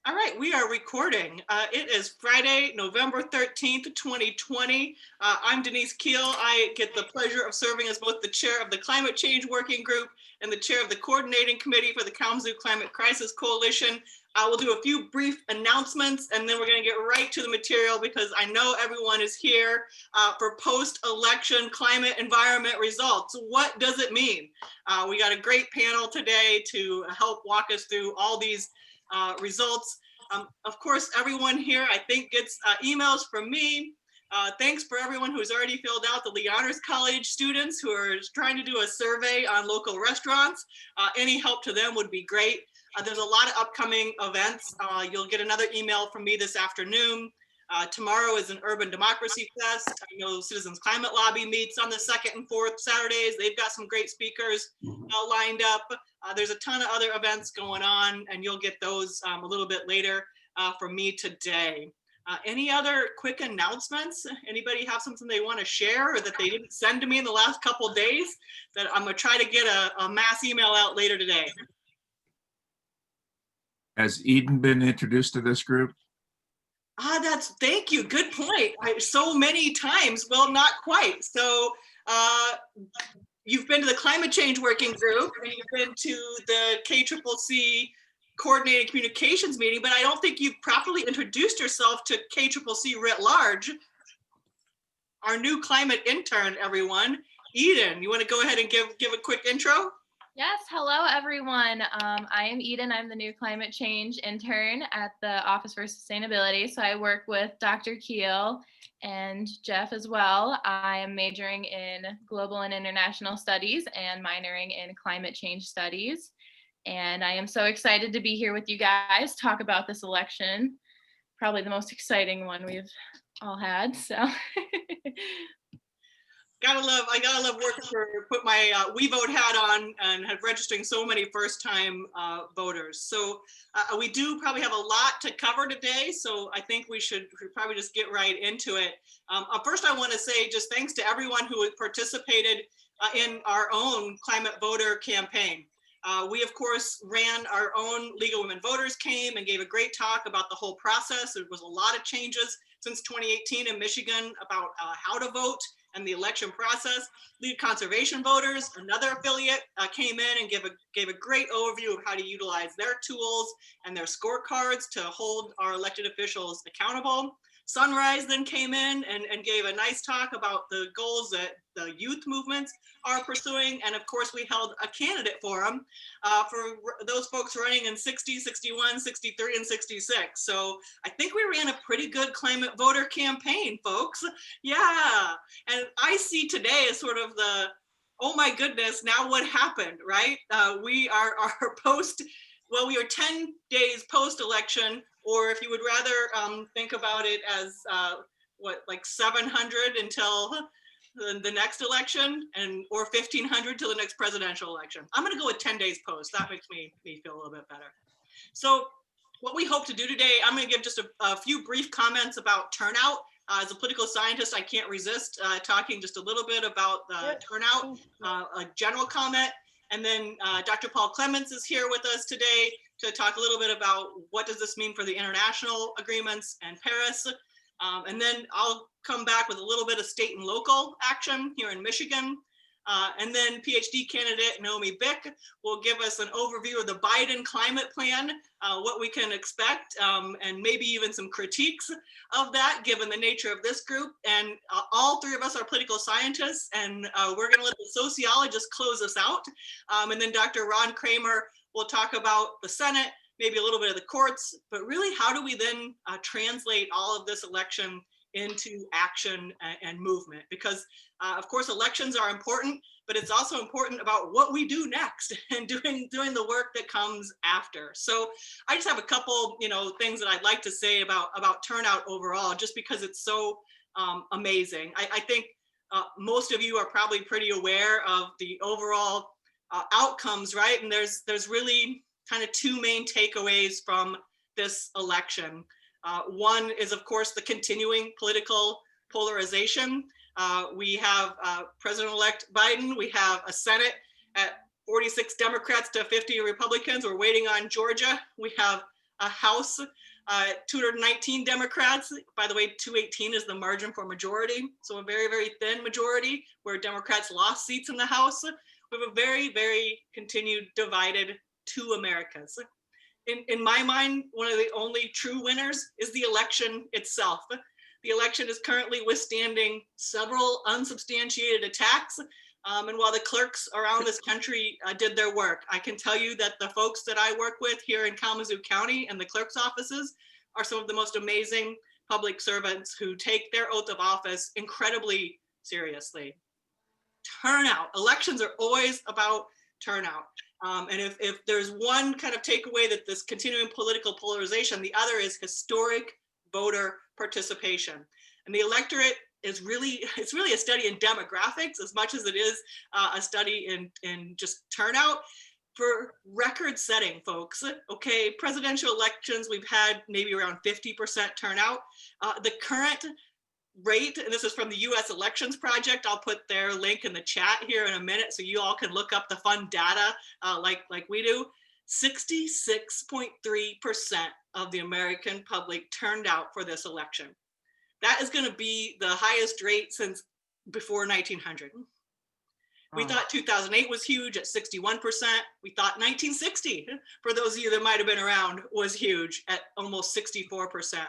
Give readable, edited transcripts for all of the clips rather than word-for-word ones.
All right, we are recording. It is Friday, November 13th, 2020. I'm Denise Keele. I get the pleasure of serving as both the chair of the Climate Change Working Group and the chair of the Coordinating Committee for the Kalamazoo Climate Crisis Coalition. We'll do a few brief announcements and then we're going to get right to the material because I know everyone is here for post-election climate environment results. What does it mean? We got a great panel today to help walk us through all these results. Of course, everyone here, I think, gets emails from me. Thanks for everyone who's already filled out, the Lee Honors College students who are trying to do a survey on local restaurants. Any help to them would be great. There's a lot of upcoming events. You'll get another email from me this afternoon. Tomorrow is an Urban Democracy Fest. I know Citizens Climate Lobby meets on the 2nd and 4th Saturdays. They've got some great speakers lined up. There's a ton of other events going on, and you'll get those a little bit later from me today. Any other quick announcements? Anybody have something they want to share or that they didn't send to me in the last couple of days that I'm going to try to get a mass email out later today? Has Eden been introduced to this group? Thank you. Good point. So many times. Well, not quite. So you've been to the Climate Change Working Group and you've been to the KCCC Coordinated Communications meeting, but I don't think you've properly introduced yourself to KCCC writ large. Our new climate intern, everyone. Eden, you want to go ahead and give a quick intro? Yes, hello everyone. I am Eden. I'm the new climate change intern at the Office for Sustainability. So I work with Dr. Keele and Jeff as well. I am majoring in global and international studies and minoring in climate change studies. And I am so excited to be here with you guys, talk about this election. Probably the most exciting one we've all had, so. I gotta love working for, put my We Vote hat on and have registering so many first time voters. So we do probably have a lot to cover today. So I think we should probably just get right into it. First, I want to say just thanks to everyone who participated in our own climate voter campaign. We, of course, ran our own League of Women Voters came and gave a great talk about the whole process. There was a lot of changes since 2018 in Michigan about how to vote and the election process. Lead Conservation Voters, another affiliate, came in and gave a great overview of how to utilize their tools and their scorecards to hold our elected officials accountable. Sunrise then came in and gave a nice talk about the goals that the youth movements are pursuing. And of course, we held a candidate forum for those folks running in 60, 61, 63, and 66. So I think we ran a pretty good climate voter campaign, folks. Yeah. And I see today as sort of the, oh my goodness, now what happened, right? We are we are 10 days post-election, or if you would rather think about it as like 700 until the next election, or 1500 till the next presidential election. I'm gonna go with 10 days post. That makes me feel a little bit better. So what we hope to do today, I'm gonna give just a few brief comments about turnout. As a political scientist, I can't resist talking just a little bit about the turnout, a general comment. And then Dr. Paul Clements is here with us today to talk a little bit about what does this mean for the international agreements and Paris. And then I'll come back with a little bit of state and local action here in Michigan. And then PhD candidate Naomi Bick will give us an overview of the Biden climate plan, what we can expect, and maybe even some critiques of that given the nature of this group. And all three of us are political scientists, and we're gonna let the sociologists close us out. And then Dr. Ron Kramer will talk about the Senate, maybe a little bit of the courts, but really how do we then translate all of this election into action and movement? Because of course elections are important, but it's also important about what we do next and doing the work that comes after. So I just have a couple things that I'd like to say about turnout overall, just because it's so amazing. I think most of you are probably pretty aware of the overall outcomes, right? And there's really kind of two main takeaways from this election. One is, of course, the continuing political polarization. We have President-elect Biden. We have a Senate at 46 Democrats to 50 Republicans. We're waiting on Georgia. We have House, 219 Democrats. By the way, 218 is the margin for majority. So a very, very thin majority where Democrats lost seats in the House. We have a very, very continued divided two Americas. In my mind, one of the only true winners is the election itself. The election is currently withstanding several unsubstantiated attacks. And while the clerks around this country did their work, I can tell you that the folks that I work with here in Kalamazoo County and the clerk's offices are some of the most amazing public servants who take their oath of office incredibly seriously. Turnout. Elections are always about turnout. And if there's one kind of takeaway that this continuing political polarization, the other is historic voter participation. And the electorate is really, it's really a study in demographics as much as it is a study in just turnout. For record setting, folks, okay, presidential elections, we've had maybe around 50% turnout. The current rate, and this is from the US Elections Project, I'll put their link in the chat here in a minute so you all can look up the fun data like we do. 66.3% of the American public turned out for this election. That is going to be the highest rate since before 1900. We thought 2008 was huge at 61%. We thought 1960, for those of you that might have been around, was huge at almost 64%.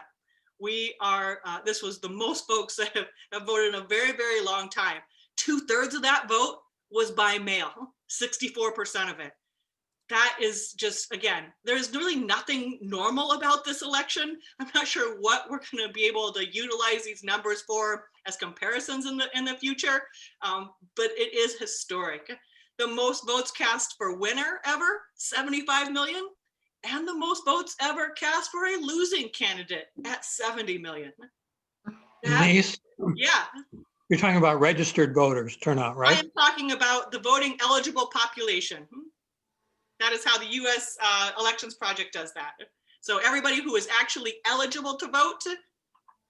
We are, this was the most folks that have voted in a very, very long time. 2/3 of that vote was by mail, 64% of it. That is just, again, there's really nothing normal about this election. I'm not sure what we're going to be able to utilize these numbers for as comparisons in the future, but it is historic. The most votes cast for winner ever, 75 million, and the most votes ever cast for a losing candidate at 70 million. Denise, Yeah. you're talking about registered voters turnout, right? I am talking about the voting eligible population. That is how the US Elections Project does that. So everybody who is actually eligible to vote,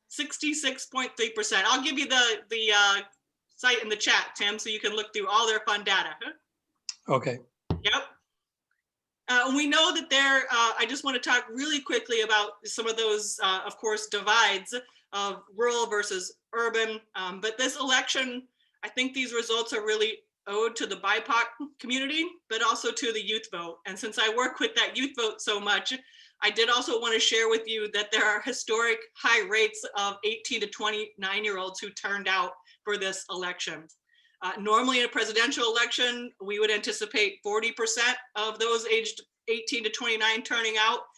66.3%. I'll give you the site in the chat, Tim, so you can look through all their fun data. Okay. Yep. We know that I just want to talk really quickly about some of those, of course, divides of rural versus urban. But this election, I think these results are really owed to the BIPOC community, but also to the youth vote. And since I work with that youth vote so much, I did also want to share with you that there are historic high rates of 18 to 29-year-olds who turned out for this election. Normally in a presidential election, we would anticipate 40% of those aged 18 to 29 turning out.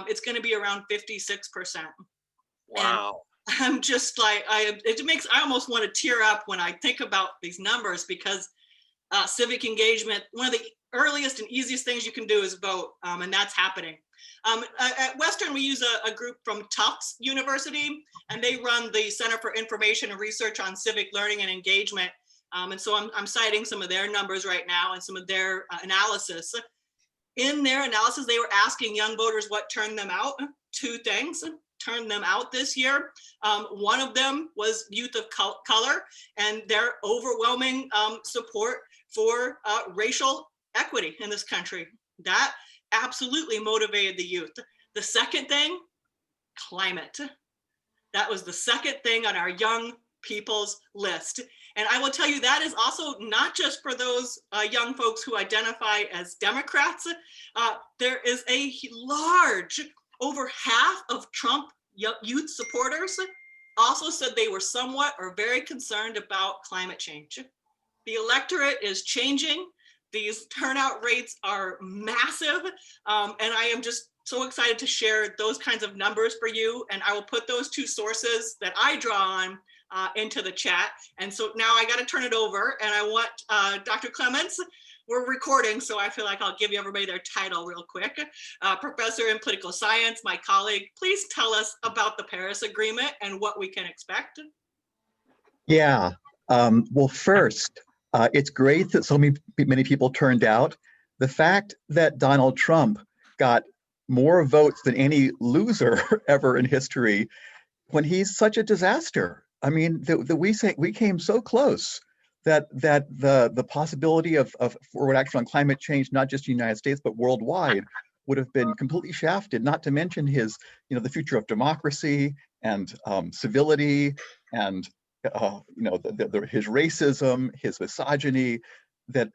It's going to be around 56%. Wow. And I'm just like, I almost want to tear up when I think about these numbers, because civic engagement, one of the earliest and easiest things you can do is vote, and that's happening. At Western, we use a group from Tufts University, and they run the Center for Information and Research on Civic Learning and Engagement. And so I'm citing some of their numbers right now and some of their analysis. In their analysis, they were asking young voters what turned them out. Two things turned them out this year. One of them was youth of color and their overwhelming support for racial equity in this country. That absolutely motivated the youth. The second thing, climate. That was the second thing on our young people's list. And I will tell you, that is also not just for those young folks who identify as Democrats. There is a large, over half of Trump youth supporters also said they were somewhat or very concerned about climate change. The electorate is changing. These turnout rates are massive. And I am just so excited to share those kinds of numbers for you. And I will put those two sources that I draw on into the chat. And so now I got to turn it over, and I want Dr. Clements. We're recording, so I feel like I'll give you everybody their title real quick. Professor in political science, my colleague, please tell us about the Paris Agreement and what we can expect. Yeah, well, first, it's great that so many people turned out. The fact that Donald Trump got more votes than any loser ever in history, when he's such a disaster. I mean, we came so close that the possibility of forward action on climate change, not just in the United States, but worldwide, would have been completely shafted, not to mention his, the future of democracy and civility and, his racism, his misogyny, that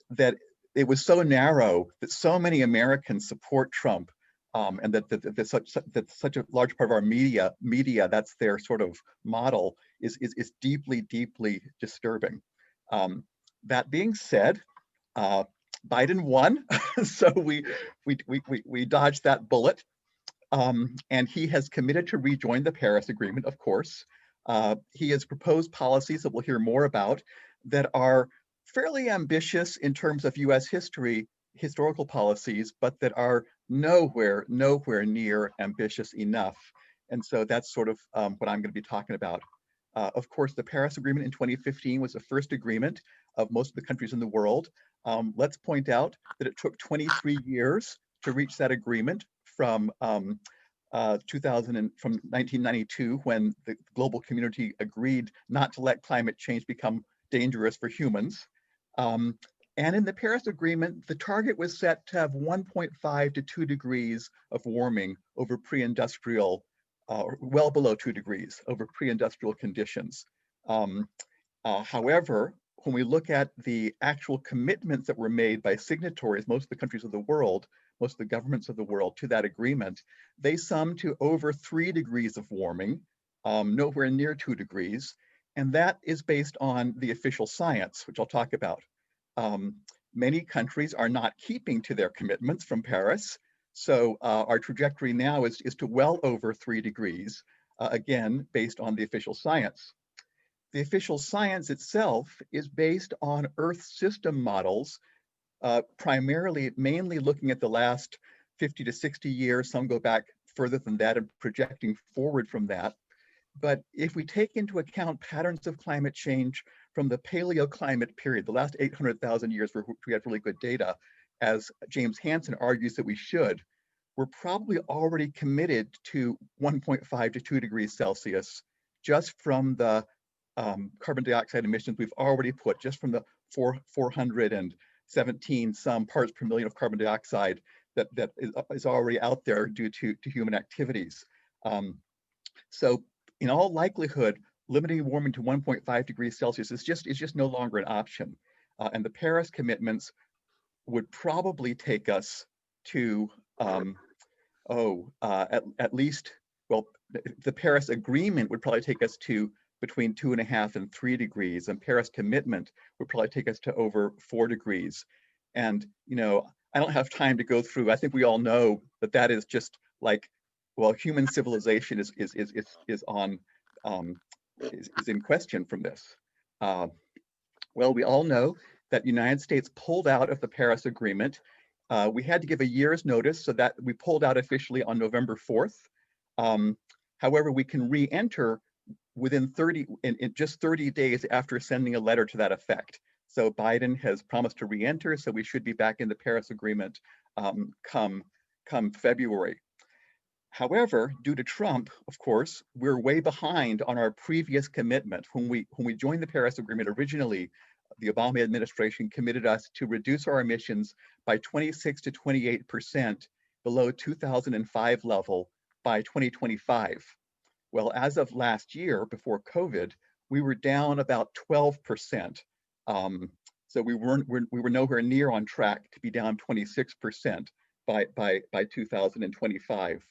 it was so narrow that so many Americans support Trump, and that such a large part of our media, that's their sort of model, is deeply, deeply disturbing. That being said, Biden won, so we dodged that bullet, and he has committed to rejoin the Paris Agreement, of course. He has proposed policies that we'll hear more about that are fairly ambitious in terms of US historical policies, but that are nowhere near ambitious enough. And so that's sort of what I'm going to be talking about. Of course, the Paris Agreement in 2015 was the first agreement of most of the countries in the world. Let's point out that it took 23 years to reach that agreement from 1992, when the global community agreed not to let climate change become dangerous for humans. And in the Paris Agreement, the target was set to have 1.5 to 2 degrees of warming over pre-industrial, well below 2 degrees over pre-industrial conditions. However, when we look at the actual commitments that were made by signatories, most of the countries of the world, most of the governments of the world, to that agreement, they sum to over 3 degrees of warming, nowhere near 2 degrees. And that is based on the official science, which I'll talk about. Many countries are not keeping to their commitments from Paris. So our trajectory now is to well over 3 degrees, again, based on the official science. The official science itself is based on Earth system models, mainly looking at the last 50 to 60 years. Some go back further than that and projecting forward from that. But if we take into account patterns of climate change from the paleoclimate period, the last 800,000 years where we had really good data, as James Hansen argues that we should, we're probably already committed to 1.5 to 2 degrees Celsius just from the carbon dioxide emissions we've already put, just from the 417 some parts per million of carbon dioxide that is already out there due to human activities. So in all likelihood, limiting warming to 1.5 degrees Celsius is just no longer an option. And the Paris commitments would probably take us to, at least, well, the Paris Agreement would probably take us to between 2.5 and 3 degrees, and Paris commitment would probably take us to over 4 degrees. And, I don't have time to go through, I think we all know that is just like, well, human civilization is in question from this. Well, we all know that the United States pulled out of the Paris Agreement. We had to give a year's notice, so that we pulled out officially on November 4th. However, we can re-enter within just 30 days after sending a letter to that effect. So Biden has promised to re-enter, so we should be back in the Paris Agreement come February. However, due to Trump, of course, we're way behind on our previous commitment. When we joined the Paris Agreement originally, the Obama administration committed us to reduce our emissions by 26 to 28% below 2005 level by 2025. Well, as of last year, before COVID, we were down about 12%. So we were nowhere near on track to be down 26% by 2025.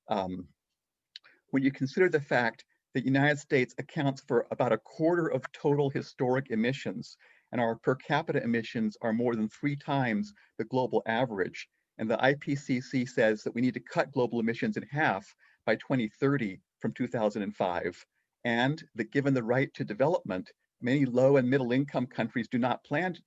When you consider the fact that the United States accounts for about a quarter of total historic emissions, and our per capita emissions are more than 3 times the global average, and the IPCC says that we need to cut global emissions in half by 2030 from 2005, and that given the right to development, many low and middle income countries do not plan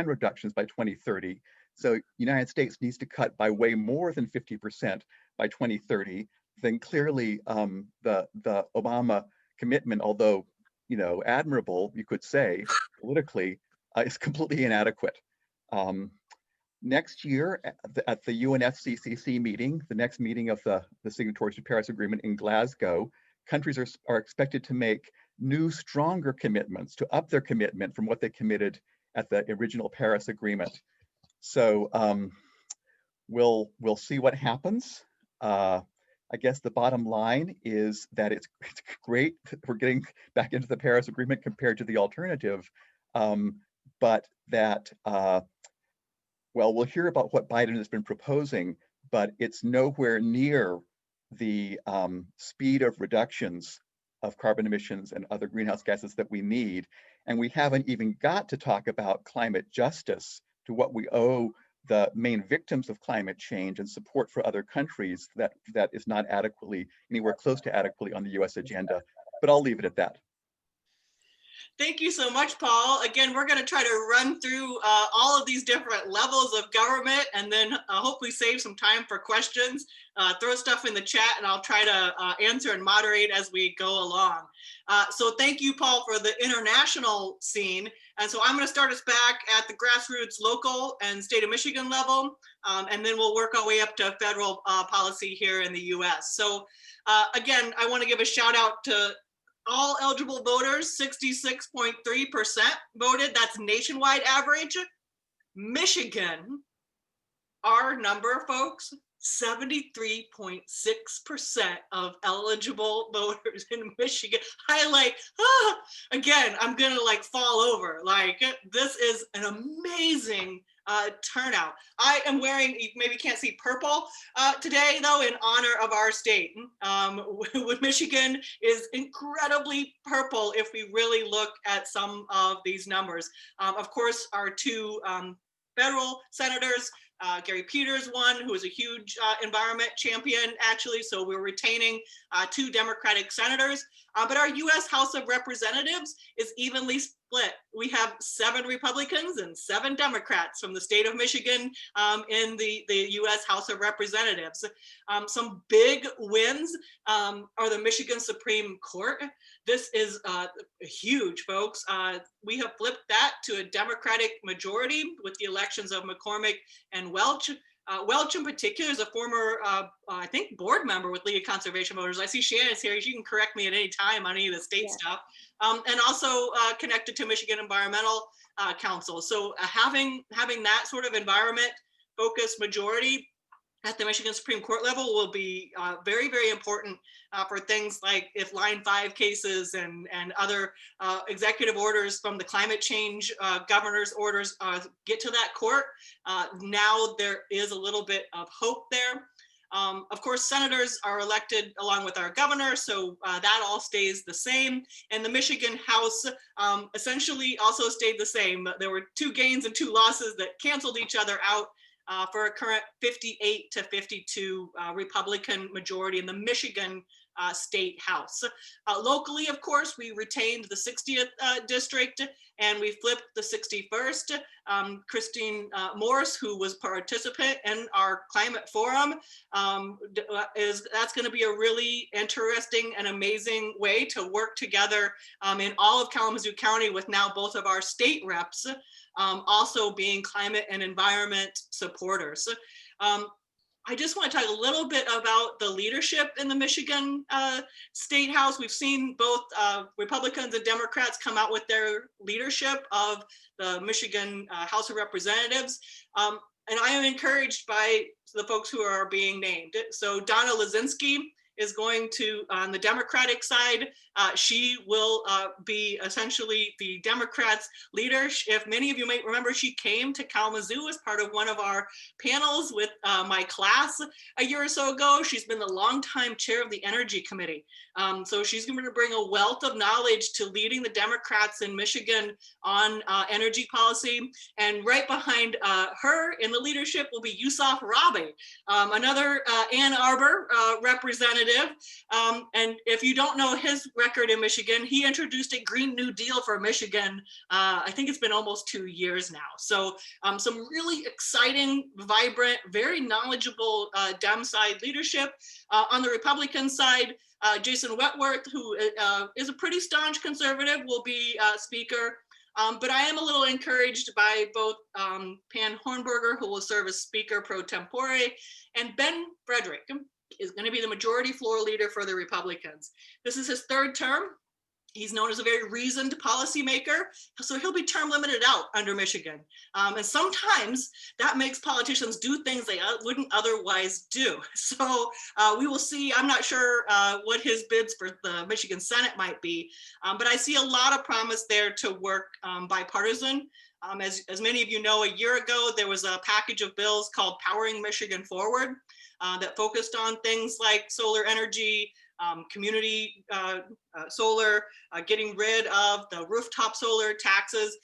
reductions by 2030. So the United States needs to cut by way more than 50% by 2030. Then clearly the Obama commitment, although admirable, you could say politically, is completely inadequate. Next year at the UNFCCC meeting, the next meeting of the signatories to Paris Agreement in Glasgow, countries are expected to make new, stronger commitments, to up their commitment from what they committed at the original Paris Agreement. So we'll see what happens. I guess the bottom line is that it's great that we're getting back into the Paris Agreement compared to the alternative, but that, well, we'll hear about what Biden has been proposing, but it's nowhere near the speed of reductions of carbon emissions and other greenhouse gases that we need. And we haven't even got to talk about climate justice, to what we owe the main victims of climate change and support for other countries that is not adequately, anywhere close to adequately on the US agenda. But I'll leave it at that. Thank you so much, Paul. Again, we're going to try to run through all of these different levels of government and then hopefully save some time for questions. Throw stuff in the chat and I'll try to answer and moderate as we go along. So thank you, Paul, for the international scene. And so I'm going to start us back at the grassroots local and state of Michigan level, and then we'll work our way up to federal policy here in the US. So again, I want to give a shout out to all eligible voters. 66.3% voted. That's nationwide average. Michigan, our number, folks, 73.6% of eligible voters in Michigan. Again, I'm gonna like fall over. Like, this is an amazing turnout. I am wearing, you maybe can't see purple today though, in honor of our state. Michigan is incredibly purple if we really look at some of these numbers. Of course, our two federal senators, Gary Peters won, who is a huge environment champion, actually. So we're retaining two Democratic senators. But our US House of Representatives is evenly split. We have 7 Republicans and 7 Democrats from the state of Michigan in the US House of Representatives. Some big wins are the Michigan Supreme Court. This is huge, folks. We have flipped that to a Democratic majority with the elections of McCormick and Welch. Welch in particular is a former, I think, board member with League of Conservation Voters. I see Shannon's here. She can correct me at any time on any of the state stuff. And also connected to Michigan Environmental Council. So having that sort of environment focused majority at the Michigan Supreme Court level will be very, very important for things like if Line 5 cases and other executive orders from the climate change governor's orders get to that court. Now there is a little bit of hope there. Of course, senators are elected along with our governor, so that all stays the same. And the Michigan House essentially also stayed the same. There were 2 gains and 2 losses that canceled each other out. For a current 58 to 52 Republican majority in the Michigan State House. Locally, of course, we retained the 60th district and we flipped the 61st. Christine Morse, who was participant in our climate forum, that's going to be a really interesting and amazing way to work together in all of Kalamazoo County with now both of our state reps also being climate and environment supporters. I just want to talk a little bit about the leadership in the Michigan State House. We've seen both Republicans and Democrats come out with their leadership of the Michigan House of Representatives. And I am encouraged by the folks who are being named. So Donna Lozinski is going to, on the Democratic side, she will be essentially the Democrats' leader. If many of you might remember, she came to Kalamazoo as part of one of our panels with my class a year or so ago. She's been the longtime chair of the Energy Committee. So she's going to bring a wealth of knowledge to leading the Democrats in Michigan on energy policy. And right behind her in the leadership will be Yusuf Rabi, another Ann Arbor representative. And if you don't know his record in Michigan, he introduced a Green New Deal for Michigan. I think it's been almost 2 years now. So some really exciting, vibrant, very knowledgeable Dem side leadership. On the Republican side, Jason Wentworth, who is a pretty staunch conservative, will be speaker. But I am a little encouraged by both Pan Hornberger, who will serve as speaker pro tempore, and Ben Frederick is going to be the majority floor leader for the Republicans. This is his 3rd term. He's known as a very reasoned policymaker, so he'll be term limited out under Michigan. And sometimes that makes politicians do things they wouldn't otherwise do. So we will see. I'm not sure what his bids for the Michigan Senate might be, but I see a lot of promise there to work bipartisan. As many of you know, a year ago, there was a package of bills called Powering Michigan Forward that focused on things like solar energy, community solar, getting rid of the rooftop solar taxes.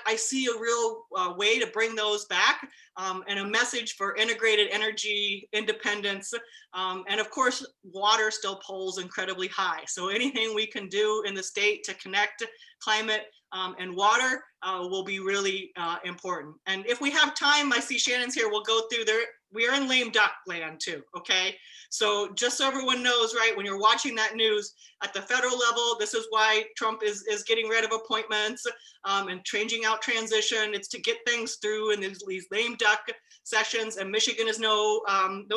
I see a real way to bring those back, and a message for integrated energy independence. And of course, water still polls incredibly high. So anything we can do in the state to connect climate and water will be really important. And if we have time, I see Shannon's here, we'll go through there. We are in lame duck land too, okay? So just so everyone knows, right, when you're watching that news at the federal level, this is why Trump is getting rid of appointments and changing out transition. It's to get things through in these lame duck sessions, and Michigan is no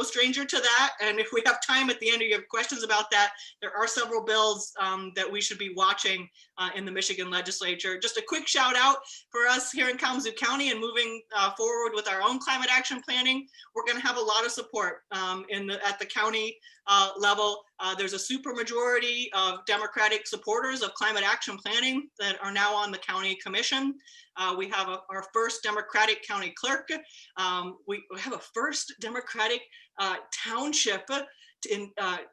stranger to that. And if we have time at the end, or you have questions about that, there are several bills that we should be watching in the Michigan legislature. Just a quick shout out for us here in Kalamazoo County and moving forward with our own climate action planning. We're going to have a lot of support at the county level. There's a super majority of Democratic supporters of climate action planning that are now on the county commission. We have our first Democratic county clerk. We have a first Democratic township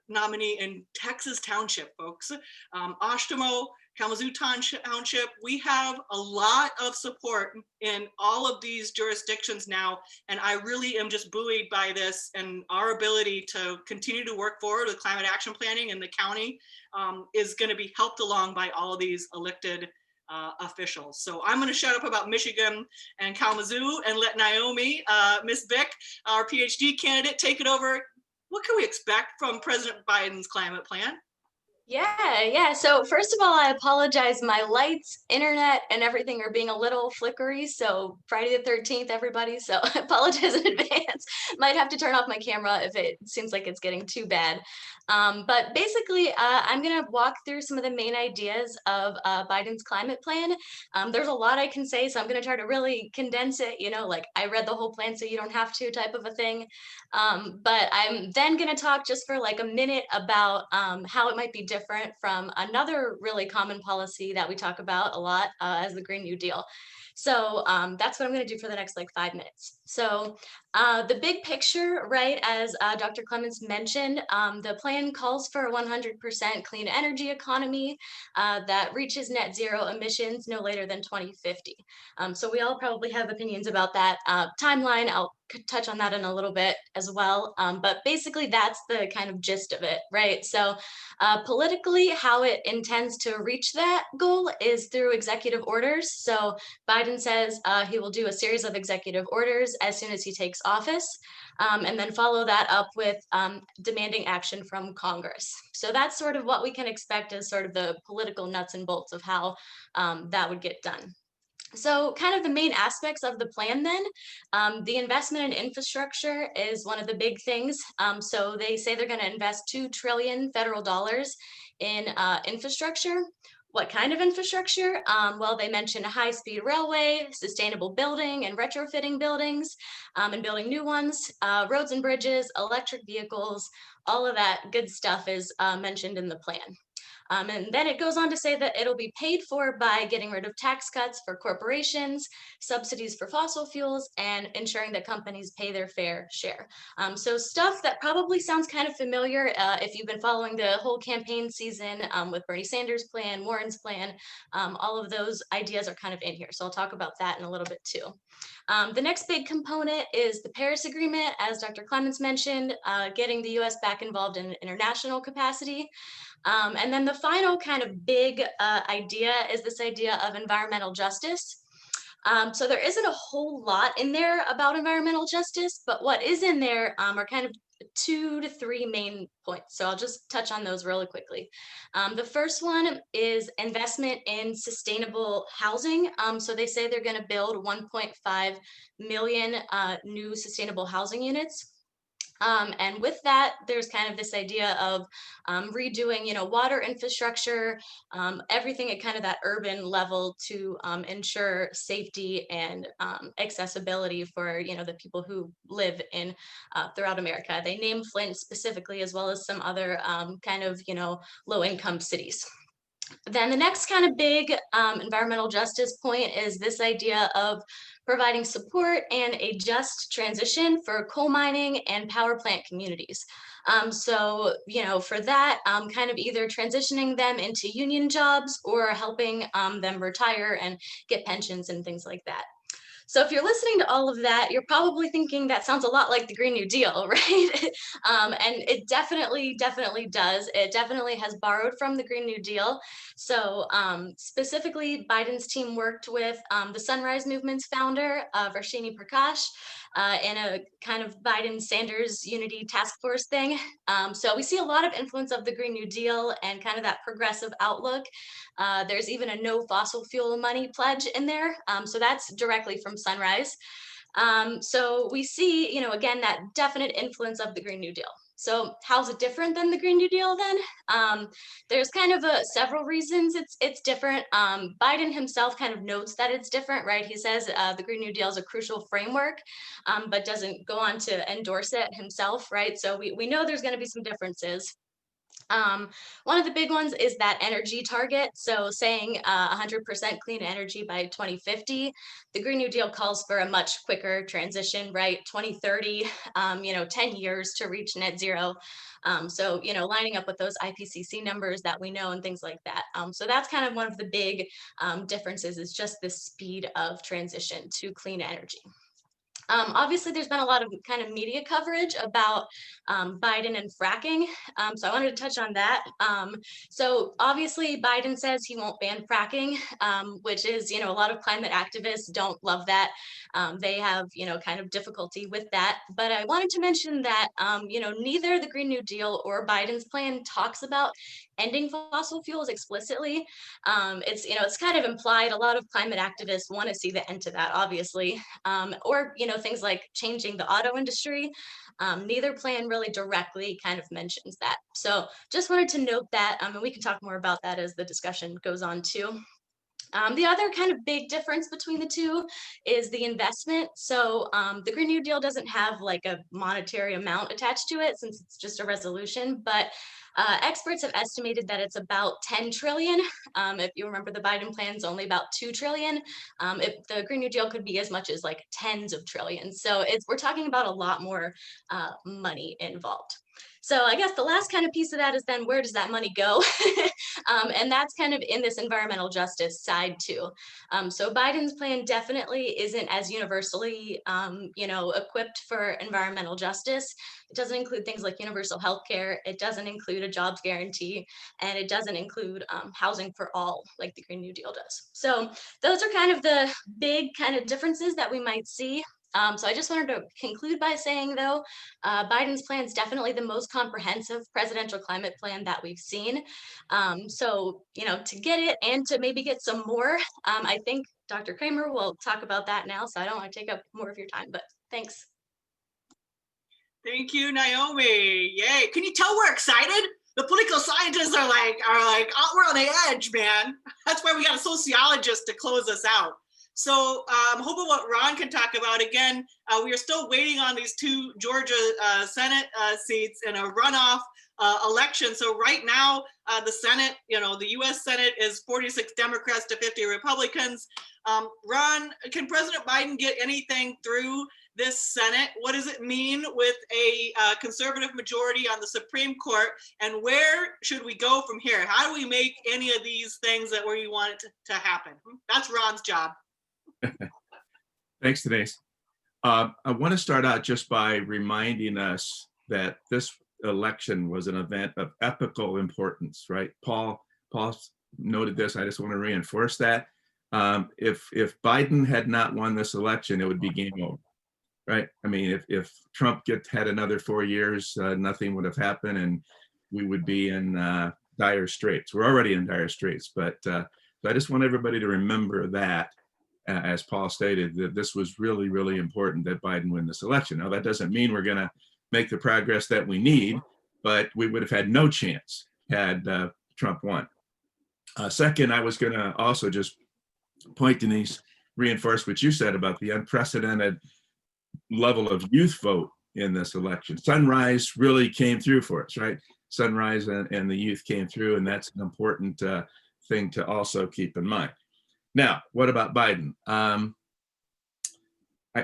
nominee in Texas Township, folks. Oshtemo, Kalamazoo Township, we have a lot of support in all of these jurisdictions now, and I really am just buoyed by this, and our ability to continue to work forward with climate action planning in the county is going to be helped along by all of these elected officials. So I'm going to shut up about Michigan and Kalamazoo and let Naomi, Miss Bick, our PhD candidate, take it over. What can we expect from President Biden's climate plan? Yeah. So first of all, I apologize. My lights, internet, and everything are being a little flickery. So Friday the 13th, everybody. So I apologize in advance. Might have to turn off my camera if it seems like it's getting too bad. But basically, I'm going to walk through some of the main ideas of Biden's climate plan. There's a lot I can say, so I'm going to try to really condense it, like I read the whole plan so you don't have to type of a thing. But I'm then going to talk just for like a minute about how it might be different from another really common policy that we talk about a lot as the Green New Deal. So that's what I'm going to do for the next like 5 minutes. So the big picture, right, as Dr. Clements mentioned, the plan calls for a 100% clean energy economy that reaches net zero emissions no later than 2050. So we all probably have opinions about that timeline. I'll touch on that in a little bit as well. But basically, that's the kind of gist of it, right? So politically, how it intends to reach that goal is through executive orders. So Biden says he will do a series of executive orders as soon as he takes office, and then follow that up with demanding action from Congress. So that's sort of what we can expect as sort of the political nuts and bolts of how that would get done. So kind of the main aspects of the plan then, the investment in infrastructure is one of the big things. So they say they're going to invest $2 trillion federal dollars in infrastructure. What kind of infrastructure? Well, they mention a high-speed railway, sustainable building and retrofitting buildings, and building new ones, roads and bridges, electric vehicles, all of that good stuff is mentioned in the plan. And then it goes on to say that it'll be paid for by getting rid of tax cuts for corporations, subsidies for fossil fuels, and ensuring that companies pay their fair share. So stuff that probably sounds kind of familiar if you've been following the whole campaign season with Bernie Sanders' plan, Warren's plan, all of those ideas are kind of in here. So I'll talk about that in a little bit too. The next big component is the Paris Agreement, as Dr. Clements mentioned, getting the US back involved in international capacity. And then the final kind of big idea is this idea of environmental justice. So there isn't a whole lot in there about environmental justice, but what is in there are kind of 2 to 3 main points. So I'll just touch on those really quickly. The first one is investment in sustainable housing. So they say they're going to build 1.5 million new sustainable housing units. And with that, there's kind of this idea of redoing, water infrastructure, everything at kind of that urban level to ensure safety and accessibility for, the people who live in throughout America. They name Flint specifically, as well as some other kind of, low-income cities. Then the next kind of big environmental justice point is this idea of providing support and a just transition for coal mining and power plant communities. So, for that, kind of either transitioning them into union jobs or helping them retire and get pensions and things like that. So if you're listening to all of that, you're probably thinking that sounds a lot like the Green New Deal, right? And it definitely does. It definitely has borrowed from the Green New Deal. So specifically, Biden's team worked with the Sunrise Movement's founder, Varshini Prakash, in a kind of Biden-Sanders unity task force thing. So we see a lot of influence of the Green New Deal and kind of that progressive outlook. There's even a no fossil fuel money pledge in there. So that's directly from Sunrise. So we see, again, that definite influence of the Green New Deal. So how's it different than the Green New Deal then? There's kind of several reasons it's different. Biden himself kind of notes that it's different, right? He says the Green New Deal is a crucial framework, but doesn't go on to endorse it himself, right? So we know there's going to be some differences. One of the big ones is that energy target. So saying 100% clean energy by 2050, the Green New Deal calls for a much quicker transition, right? 2030, 10 years to reach net zero. So, lining up with those IPCC numbers that we know and things like that. So that's kind of one of the big differences is just the speed of transition to clean energy. Obviously, there's been a lot of kind of media coverage about Biden and fracking. So I wanted to touch on that. So obviously, Biden says he won't ban fracking, which is, a lot of climate activists don't love that. They have, kind of difficulty with that. But I wanted to mention that, neither the Green New Deal or Biden's plan talks about ending fossil fuels explicitly. It's kind of implied. A lot of climate activists want to see the end to that, obviously, or things like changing the auto industry. Neither plan really directly kind of mentions that. So just wanted to note that, and we can talk more about that as the discussion goes on too. The other kind of big difference between the two is the investment. So the Green New Deal doesn't have like a monetary amount attached to it since it's just a resolution, but experts have estimated that it's about 10 trillion. If you remember, the Biden plan is only about 2 trillion. If the Green New Deal could be as much as like tens of trillions. So we're talking about a lot more money involved. So I guess the last kind of piece of that is then where does that money go? And that's kind of in this environmental justice side too. So Biden's plan definitely isn't as universally, equipped for environmental justice. It doesn't include things like universal health care. It doesn't include a jobs guarantee, and it doesn't include housing for all like the Green New Deal does. So those are kind of the big kind of differences that we might see. So I just wanted to conclude by saying, though, Biden's plan is definitely the most comprehensive presidential climate plan that we've seen. So, to get it and to maybe get some more, I think Dr. Kramer will talk about that now. So I don't want to take up more of your time, but thanks. Thank you, Naomi. Yay. Can you tell we're excited? The political scientists are like, oh, we're on the edge, man. That's why we got a sociologist to close us out. So I'm hoping what Ron can talk about. Again, we are still waiting on these two Georgia Senate seats in a runoff election. So right now, the Senate, the US Senate is 46 Democrats to 50 Republicans. Ron, can President Biden get anything through this Senate? What does it mean with a conservative majority on the Supreme Court? And where should we go from here? How do we make any of these things that we want it to happen? That's Ron's job. Thanks, Denise. I want to start out just by reminding us that this election was an event of epical importance, right? Paul noted this. I just want to reinforce that. If Biden had not won this election, it would be game over, right? I mean, if Trump had another 4 years, nothing would have happened, and we would be in dire straits. We're already in dire straits, but so I just want everybody to remember that. As Paul stated, that this was really, really important that Biden win this election. Now, that doesn't mean we're going to make the progress that we need, but we would have had no chance had Trump won. Second, I was going to also just point, Denise, reinforce what you said about the unprecedented level of youth vote in this election. Sunrise really came through for us, right? Sunrise and the youth came through, and that's an important thing to also keep in mind. Now, what about Biden?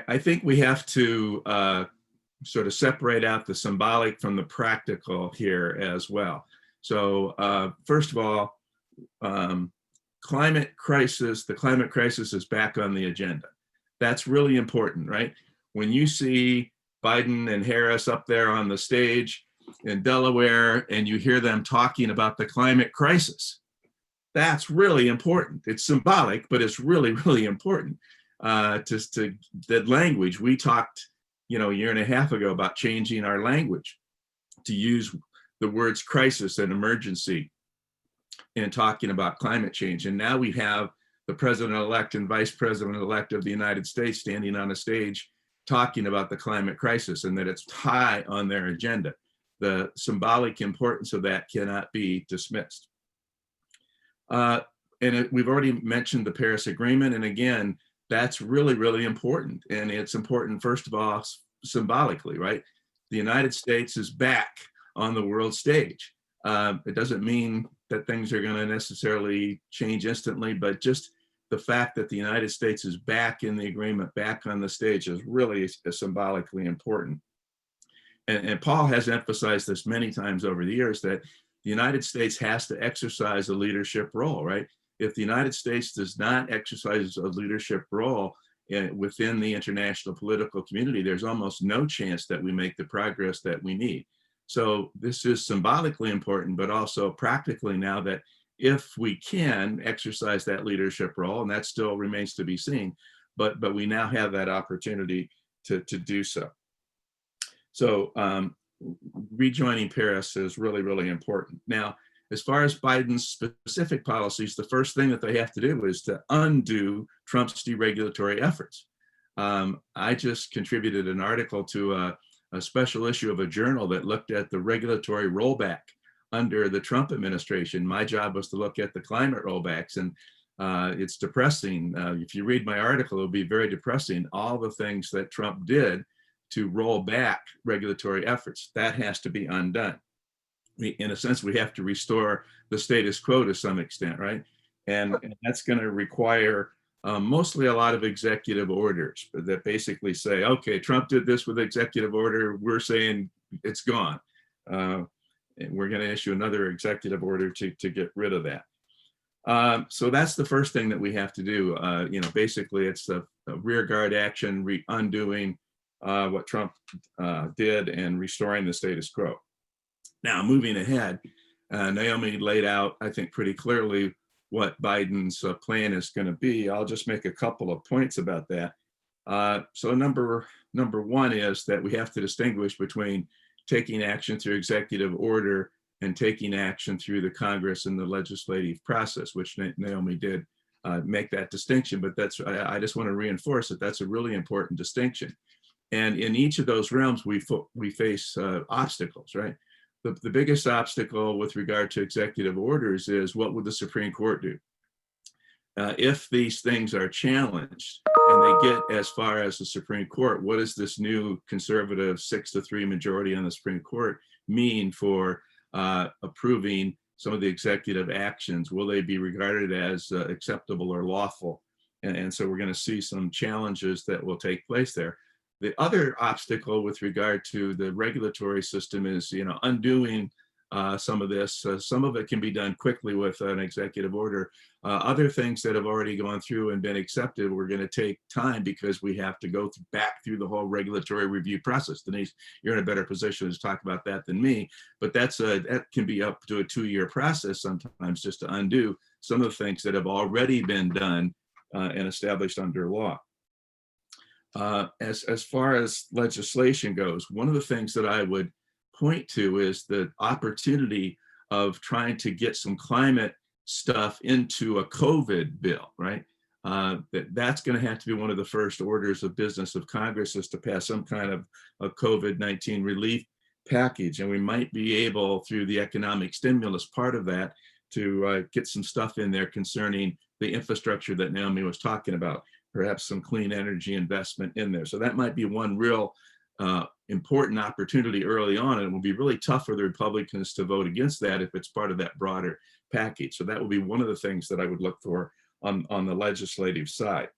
I think we have to sort of separate out the symbolic from the practical here as well. So first of all, the climate crisis is back on the agenda. That's really important, right? When you see Biden and Harris up there on the stage in Delaware and you hear them talking about the climate crisis, that's really important. It's symbolic, but it's really, really important. Just to that language, we talked, a year and a half ago about changing our language to use the words crisis and emergency in talking about climate change. And now we have the president-elect and vice president-elect of the United States standing on a stage talking about the climate crisis and that it's high on their agenda. The symbolic importance of that cannot be dismissed. We've already mentioned the Paris Agreement. And again, that's really, really important. And it's important, first of all, symbolically, right? The United States is back on the world stage. It doesn't mean that things are going to necessarily change instantly, but just the fact that the United States is back in the agreement, back on the stage, is really symbolically important. And Paul has emphasized this many times over the years, that the United States has to exercise a leadership role, right? If the United States does not exercise a leadership role within the international political community, there's almost no chance that we make the progress that we need. So this is symbolically important, but also practically now, that if we can exercise that leadership role, and that still remains to be seen, but we now have that opportunity to do so. So rejoining Paris is really, really important. Now, as far as Biden's specific policies, the first thing that they have to do is to undo Trump's deregulatory efforts. I just contributed an article to a special issue of a journal that looked at the regulatory rollback under the Trump administration. My job was to look at the climate rollbacks, and it's depressing. If you read my article, it'll be very depressing. All the things that Trump did to roll back regulatory efforts, that has to be undone. In a sense, we have to restore the status quo to some extent, right? And that's going to require mostly a lot of executive orders that basically say, okay, Trump did this with executive order, we're saying it's gone. And we're going to issue another executive order to get rid of that. So that's the first thing that we have to do. Basically it's a rear guard action, undoing what Trump did and restoring the status quo. Now, moving ahead, Naomi laid out, I think, pretty clearly what Biden's plan is going to be. I'll just make a couple of points about that. So number one is that we have to distinguish between taking action through executive order and taking action through the Congress and the legislative process, which Naomi did make that distinction. But I just want to reinforce that that's a really important distinction. And in each of those realms, we face obstacles, right? The biggest obstacle with regard to executive orders is, what would the Supreme Court do? If these things are challenged and they get as far as the Supreme Court, what does this new conservative 6-3 majority on the Supreme Court mean for approving some of the executive actions? Will they be regarded as acceptable or lawful? And so we're going to see some challenges that will take place there. The other obstacle with regard to the regulatory system is, undoing some of this. Some of it can be done quickly with an executive order. Other things that have already gone through and been accepted, we're going to take time because we have to go back through the whole regulatory review process. Denise, you're in a better position to talk about that than me, but that can be up to a 2-year process sometimes, just to undo some of the things that have already been done and established under law. As far as legislation goes, one of the things that I would point to is the opportunity of trying to get some climate stuff into a COVID bill, right? That's going to have to be one of the first orders of business of Congress, is to pass some kind of a COVID-19 relief package. And we might be able, through the economic stimulus part of that, to get some stuff in there concerning the infrastructure that Naomi was talking about, perhaps some clean energy investment in there. So that might be one real important opportunity early on, and it will be really tough for the Republicans to vote against that if it's part of that broader package. So that will be one of the things that I would look for on the legislative side.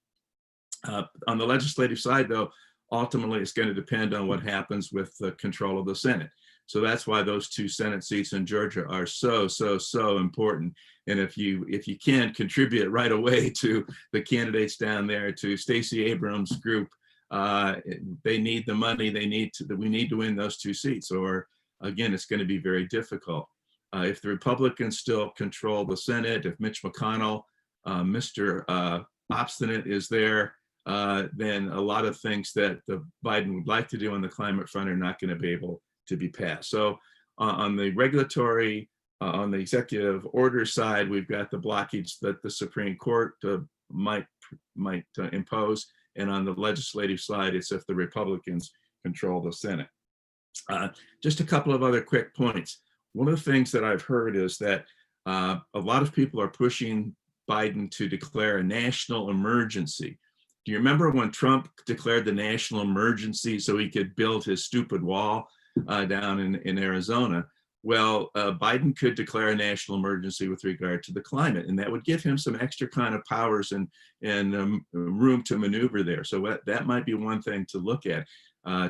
On the legislative side, though, ultimately it's going to depend on what happens with the control of the Senate. So that's why those 2 Senate seats in Georgia are so important. And if you can contribute right away to the candidates down there, to Stacey Abrams' group, they need the money. We need to win those 2 seats, or again, it's going to be very difficult. If the Republicans still control the Senate, if Mitch McConnell, Mr. Obstinate, is there, then a lot of things that Biden would like to do on the climate front are not going to be able to be passed. So on the regulatory, on the executive order side, we've got the blockage that the Supreme Court might impose. And on the legislative side, it's if the Republicans control the Senate. Just a couple of other quick points. One of the things that I've heard is that a lot of people are pushing Biden to declare a national emergency. Do you remember when Trump declared the national emergency so he could build his stupid wall down in Arizona? Well, Biden could declare a national emergency with regard to the climate, and that would give him some extra kind of powers and room to maneuver there. So that might be one thing to look at,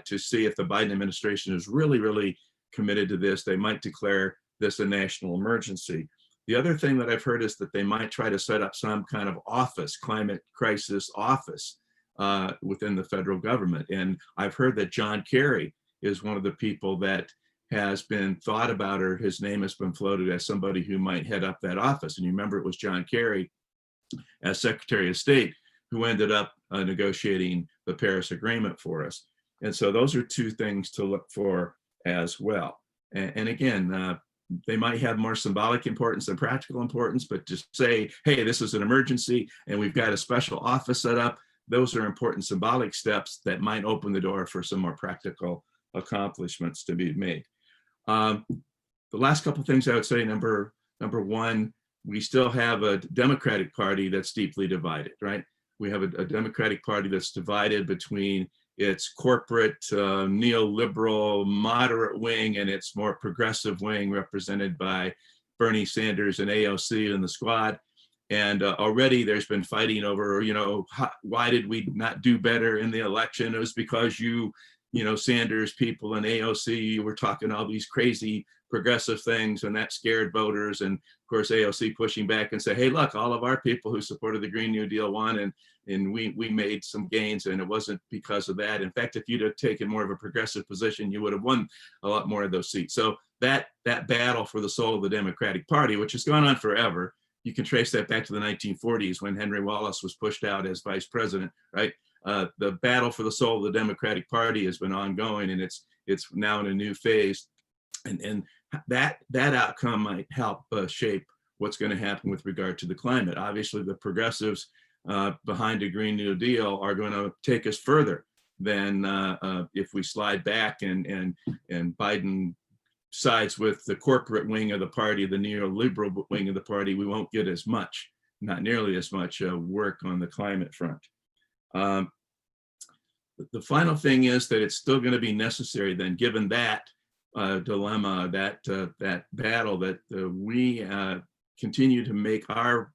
to see if the Biden administration is really committed to this. They might declare this a national emergency. The other thing that I've heard is that they might try to set up some kind of office, climate crisis office, within the federal government. And I've heard that John Kerry is one of the people that has been thought about, or his name has been floated as somebody who might head up that office. And you remember it was John Kerry, as Secretary of State, who ended up negotiating the Paris Agreement for us. And so those are 2 things to look for as well. And again, they might have more symbolic importance than practical importance, but to say, hey, this is an emergency and we've got a special office set up, those are important symbolic steps that might open the door for some more practical accomplishments to be made. The last couple of things I would say, number one, we still have a Democratic Party that's deeply divided, right? We have a Democratic Party that's divided between its corporate, neoliberal, moderate wing and its more progressive wing, represented by Bernie Sanders and AOC and the squad. And already there's been fighting over, why did we not do better in the election? It was because Sanders people and AOC were talking all these crazy progressive things, and that scared voters. And of course, AOC pushing back and say, hey, look, all of our people who supported the Green New Deal won, and we made some gains, and it wasn't because of that. In fact, if you'd have taken more of a progressive position, you would have won a lot more of those seats. So that battle for the soul of the Democratic Party, which has gone on forever, you can trace that back to the 1940s when Henry Wallace was pushed out as vice president, right? The battle for the soul of the Democratic Party has been ongoing, and it's now in a new phase. And that outcome might help shape what's going to happen with regard to the climate. Obviously, the progressives behind a Green New Deal are going to take us further than if we slide back and Biden sides with the corporate wing of the party, the neoliberal wing of the party. We won't get as much, not nearly as much work on the climate front. The final thing is that it's still going to be necessary then, given that dilemma, that battle, that we continue to make our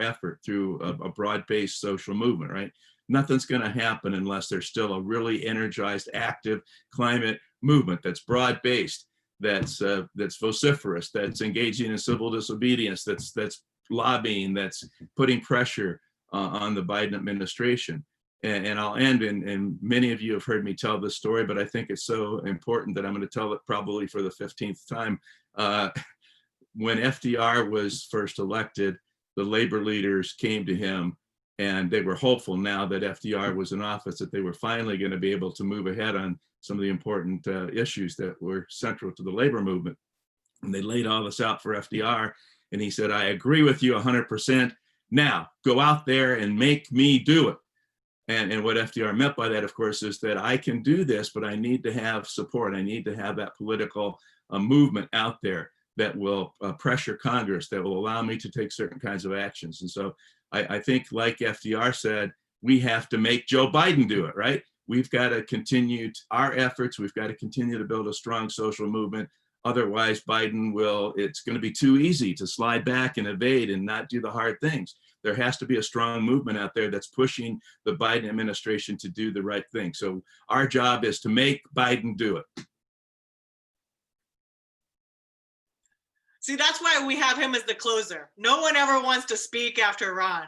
effort through a broad-based social movement, right? Nothing's going to happen unless there's still a really energized, active climate movement that's broad-based, that's vociferous, that's engaging in civil disobedience, that's lobbying, that's putting pressure on the Biden administration. And I'll end, and many of you have heard me tell this story, but I think it's so important that I'm going to tell it probably for the 15th time. When FDR was first elected, the labor leaders came to him, and they were hopeful now that FDR was in office that they were finally going to be able to move ahead on some of the important issues that were central to the labor movement. And they laid all this out for FDR, and he said, I agree with you 100%. Now go out there and make me do it. And what FDR meant by that, of course, is that I can do this, but I need to have support. I need to have that political movement out there that will pressure Congress, that will allow me to take certain kinds of actions. And so I think, like FDR said, we have to make Joe Biden do it, right? We've got to continue our efforts. We've got to continue to build a strong social movement. Otherwise, it's going to be too easy to slide back and evade and not do the hard things. There has to be a strong movement out there that's pushing the Biden administration to do the right thing. So our job is to make Biden do it. See, that's why we have him as the closer. No one ever wants to speak after Ron.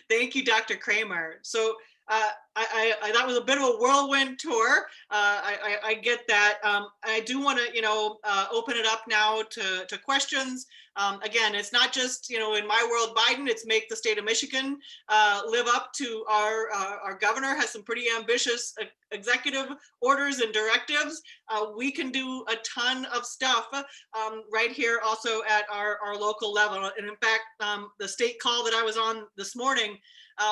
Thank you, Dr. Kramer. So that was a bit of a whirlwind tour. I get that. I do want to, open it up now to questions. Again, it's not just, in my world, Biden, it's make the state of Michigan live up to our governor has some pretty ambitious executive orders and directives. We can do a ton of stuff right here also at our local level. And in fact, the state call that I was on this morning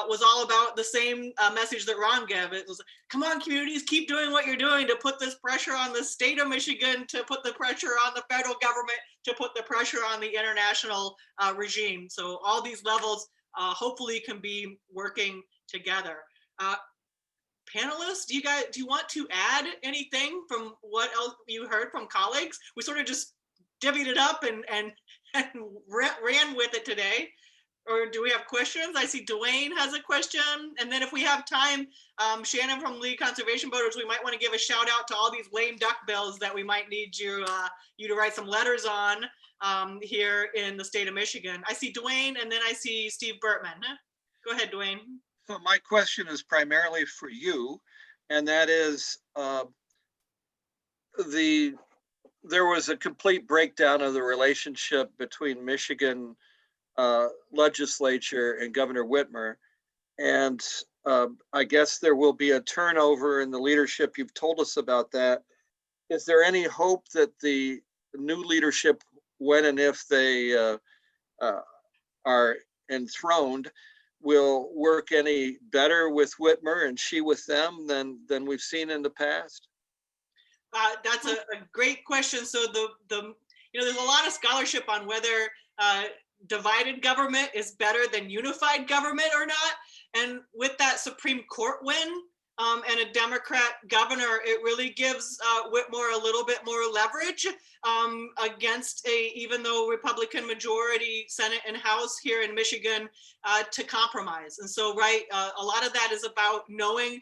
was all about the same message that Ron gave. It was, come on, communities, keep doing what you're doing to put this pressure on the state of Michigan, to put the pressure on the federal government, to put the pressure on the international regime. So all these levels hopefully can be working together. Panelists, do you want to add anything from what else you heard from colleagues? We sort of just divvied it up and ran with it today. Or do we have questions? I see Dwayne has a question. And then if we have time, Shannon from League Conservation Voters, we might want to give a shout out to all these lame duck bills that we might need you to write some letters on here in the state of Michigan. I see Dwayne, and then I see Steve Bertman. Go ahead, Dwayne. So my question is primarily for you, and that is there was a complete breakdown of the relationship between Michigan legislature and Governor Whitmer. And I guess there will be a turnover in the leadership. You've told us about that. Is there any hope that the new leadership, when and if they are enthroned, will work any better with Whitmer and she with them than we've seen in the past? That's a great question. So there's a lot of scholarship on whether divided government is better than unified government or not. And with that Supreme Court win and a Democrat governor, it really gives Whitmer a little bit more leverage against even though Republican majority Senate and House here in Michigan to compromise. And so, a lot of that is about knowing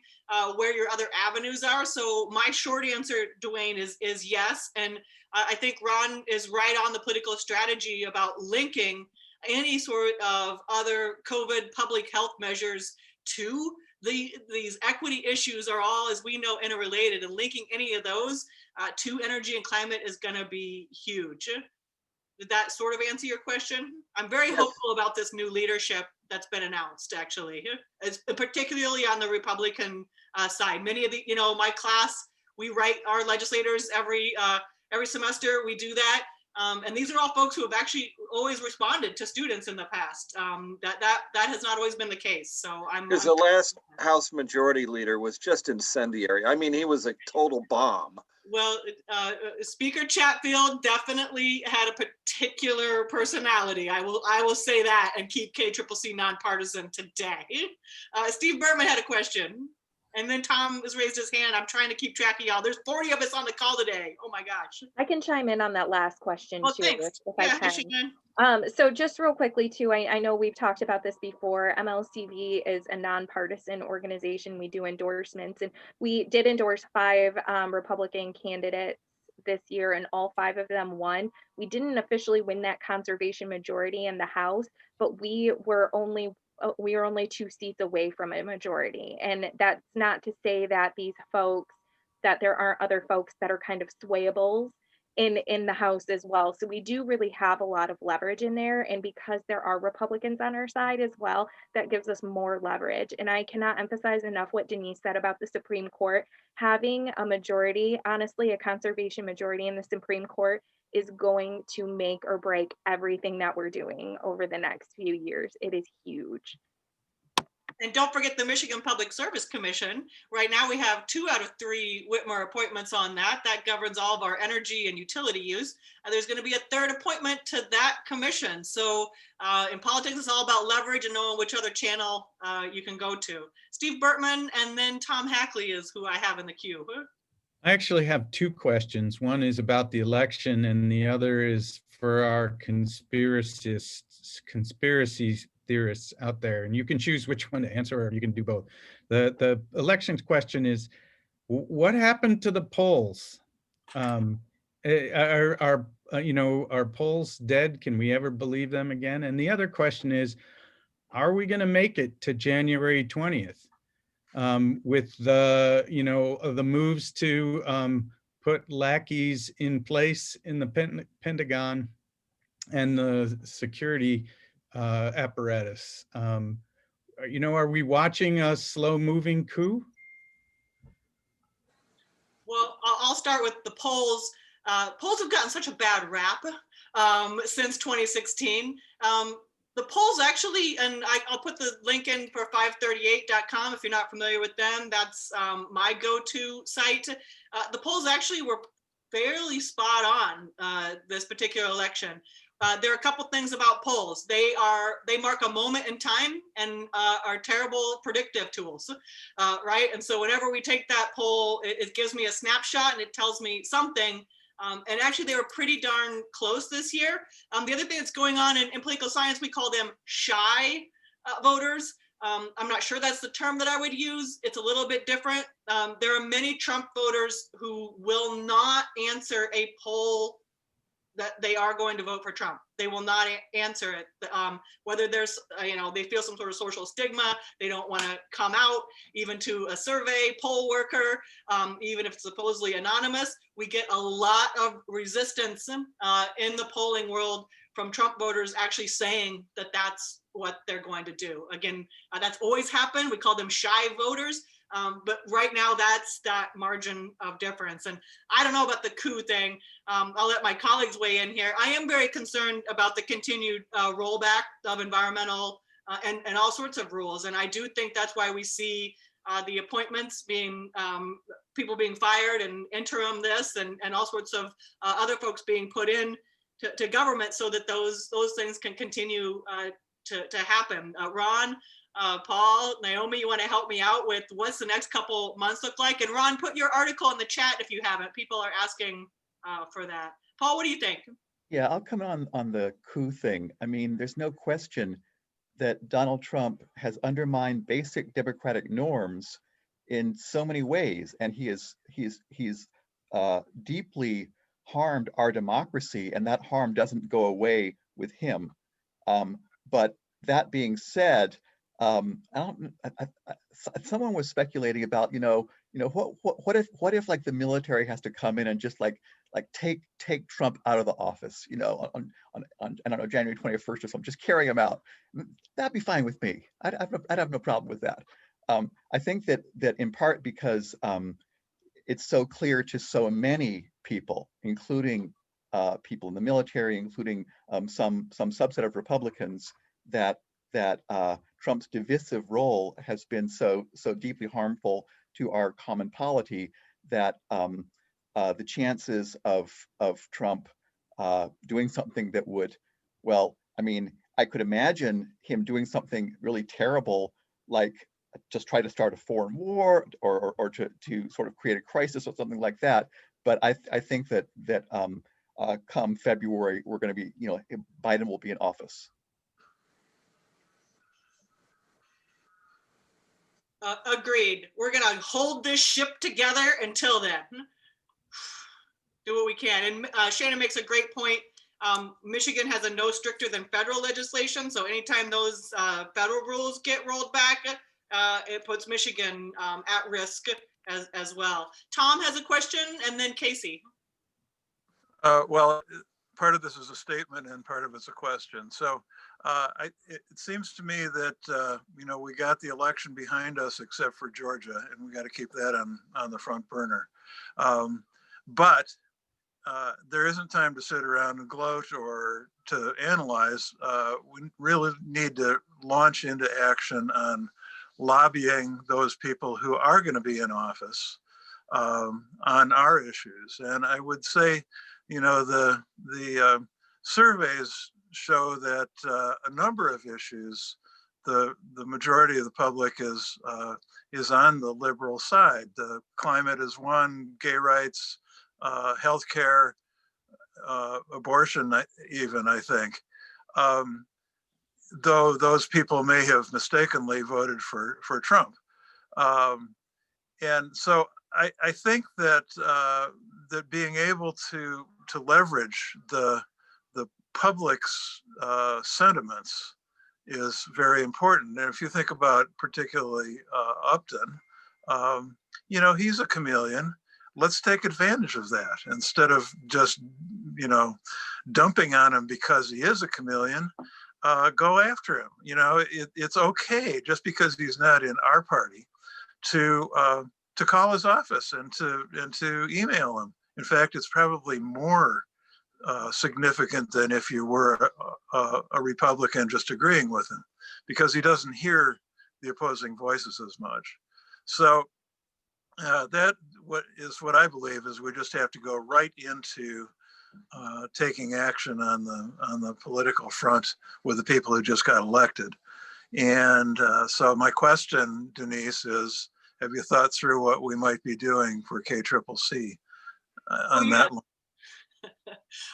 where your other avenues are. So my short answer, Dwayne, is yes. And I think Ron is right on the political strategy about linking any sort of other COVID public health measures to these equity issues are all, as we know, interrelated, and linking any of those to energy and climate is going to be huge. Did that sort of answer your question? I'm very hopeful about this new leadership that's been announced, actually, particularly on the Republican side. Many of my class, we write our legislators every semester. We do that. And these are all folks who have actually always responded to students in the past. That has not always been the case. So because the last House Majority Leader was just incendiary. I mean, he was a total bomb. Well, Speaker Chatfield definitely had a particular personality. I will say that and keep KCCC nonpartisan today. Steve Bertman had a question. And then Tom has raised his hand. I'm trying to keep track of y'all. There's 40 of us on the call today. Oh my gosh. I can chime in on that last question too, thanks. if I can. So just real quickly too, I know we've talked about this before. MLCV is a nonpartisan organization. We do endorsements, and we did endorse 5 Republican candidates this year, and all 5 of them won. We didn't officially win that conservation majority in the House, but we were only 2 seats away from a majority. And that's not to say that that there aren't other folks that are kind of swayables in the House as well. So we do really have a lot of leverage in there. And because there are Republicans on our side as well, that gives us more leverage. And I cannot emphasize enough what Denise said about the Supreme Court. Having a majority, honestly, a conservation majority in the Supreme Court is going to make or break everything that we're doing over the next few years. It is huge. And don't forget the Michigan Public Service Commission. Right now we have 2 out of 3 Whitmer appointments on that. That governs all of our energy and utility use. There's going to be a 3rd appointment to that commission. So in politics, it's all about leverage and knowing which other channel you can go to. Steve Bertman and then Tom Hackley is who I have in the queue. I actually have 2 questions. One is about the election and the other is for our conspiracy theorists out there. And you can choose which one to answer, or you can do both. The elections question is, what happened to the polls? Are polls dead? Can we ever believe them again? And the other question is, are we going to make it to January 20th? With the moves to put lackeys in place in the Pentagon and the security apparatus. Are we watching a slow-moving coup? Well, I'll start with the polls. Polls have gotten such a bad rap since 2016. The polls actually, and I'll put the link in for 538.com if you're not familiar with them. That's my go-to site. The polls actually were fairly spot on this particular election. There are a couple things about polls. They mark a moment in time and are terrible predictive tools, right? And so whenever we take that poll, it gives me a snapshot and it tells me something. And actually, they were pretty darn close this year. The other thing that's going on in political science, we call them shy voters. I'm not sure that's the term that I would use. It's a little bit different. There are many Trump voters who will not answer a poll that they are going to vote for Trump. They will not answer it. Whether there's, they feel some sort of social stigma, they don't want to come out even to a survey poll worker, even if it's supposedly anonymous. We get a lot of resistance in the polling world from Trump voters actually saying that that's what they're going to do. Again, that's always happened. We call them shy voters. But right now, that's that margin of difference. And I don't know about the coup thing. I'll let my colleagues weigh in here. I am very concerned about the continued rollback of environmental and all sorts of rules. And I do think that's why we see the appointments being, people being fired and interim this and all sorts of other folks being put in to government so that those things can continue to happen. Ron, Paul, Naomi, you want to help me out with what's the next couple months look like? And Ron, put your article in the chat if you haven't. People are asking for that. Paul, what do you think? Yeah, I'll come on the coup thing. I mean, there's no question that Donald Trump has undermined basic democratic norms in so many ways, and he's deeply harmed our democracy, and that harm doesn't go away with him. But that being said, someone was speculating about, what if like the military has to come in and just like take Trump out of the office, on I don't know, January 21st or something, just carry him out. That'd be fine with me. I'd have no problem with that. I think that in part because it's so clear to so many people, including people in the military, including some subset of Republicans, that Trump's divisive role has been so deeply harmful to our common polity that the chances of Trump doing something that would, well, I mean, I could imagine him doing something really terrible, like just try to start a foreign war or to sort of create a crisis or something like that. But I think that come February, we're going to be, Biden will be in office. Agreed. We're going to hold this ship together until then. Do what we can. And Shannon makes a great point. Michigan has a no stricter than federal legislation. So anytime those federal rules get rolled back, it puts Michigan at risk as well. Tom has a question, and then Casey. Well, part of this is a statement and part of it's a question. So it seems to me that, we got the election behind us except for Georgia, and we got to keep that on the front burner. But there isn't time to sit around and gloat or to analyze. We really need to launch into action on lobbying those people who are going to be in office on our issues. And I would say, you know, the surveys show that a number of issues, the majority of the public is on the liberal side. The climate is one, gay rights, healthcare, abortion, even, I think. Though those people may have mistakenly voted for Trump. And so I think that that being able to leverage the public's sentiments is very important. And if you think about particularly Upton, you know, he's a chameleon. Let's take advantage of that instead of just, you know, dumping on him because he is a chameleon. Go after him. You know, it's okay just because he's not in our party to call his office and to email him. In fact, it's probably more significant than if you were a Republican just agreeing with him, because he doesn't hear the opposing voices as much. So that what I believe is we just have to go right into taking action on the political front with the people who just got elected. And so my question, Denise, is, have you thought through what we might be doing for KCCC on that one?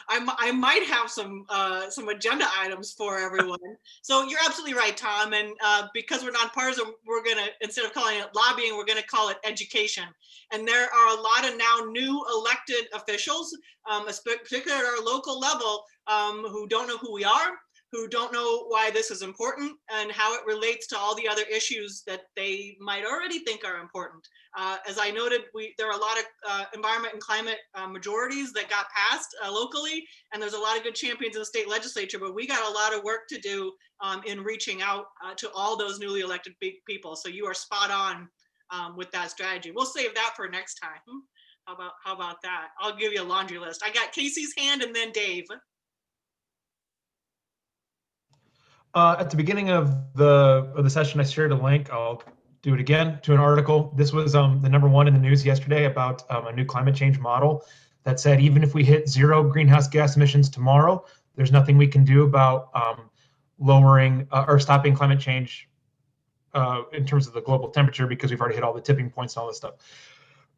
I might have some agenda items for everyone. So you're absolutely right, Tom. And because we're nonpartisan, we're gonna, instead of calling it lobbying, we're gonna call it education. And there are a lot of now new elected officials, particularly at our local level, who don't know who we are, who don't know why this is important and how it relates to all the other issues that they might already think are important. As I noted, there are a lot of environment and climate majorities that got passed locally, and there's a lot of good champions in the state legislature, but we got a lot of work to do in reaching out to all those newly elected people. So you are spot on with that strategy. We'll save that for next time. How about that? I'll give you a laundry list. I got Casey's hand and then Dave. At the beginning of the session, I shared a link. I'll do it again to an article. This was the #1 in the news yesterday about a new climate change model that said even if we hit 0 greenhouse gas emissions tomorrow, there's nothing we can do about lowering or stopping climate change in terms of the global temperature, because we've already hit all the tipping points and all this stuff.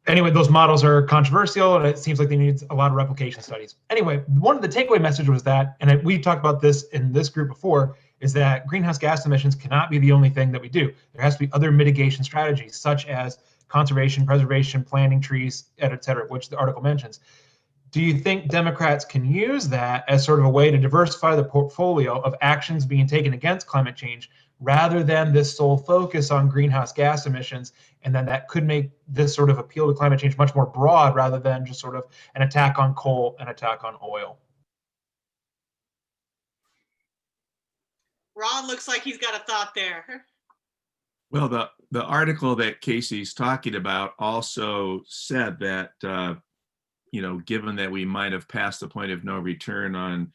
Anyway, those models are controversial, and it seems like they need a lot of replication studies. Anyway, one of the takeaway message was that, and we talked about this in this group before, is that greenhouse gas emissions cannot be the only thing that we do. There has to be other mitigation strategies, such as conservation, preservation, planting trees, et cetera, which the article mentions. Do you think Democrats can use that as sort of a way to diversify the portfolio of actions being taken against climate change, rather than this sole focus on greenhouse gas emissions? And then that could make this sort of appeal to climate change much more broad, rather than just sort of an attack on coal, an attack on oil. Ron looks like he's got a thought there. Well, the article that Casey's talking about also said that, you know, given that we might have passed the point of no return on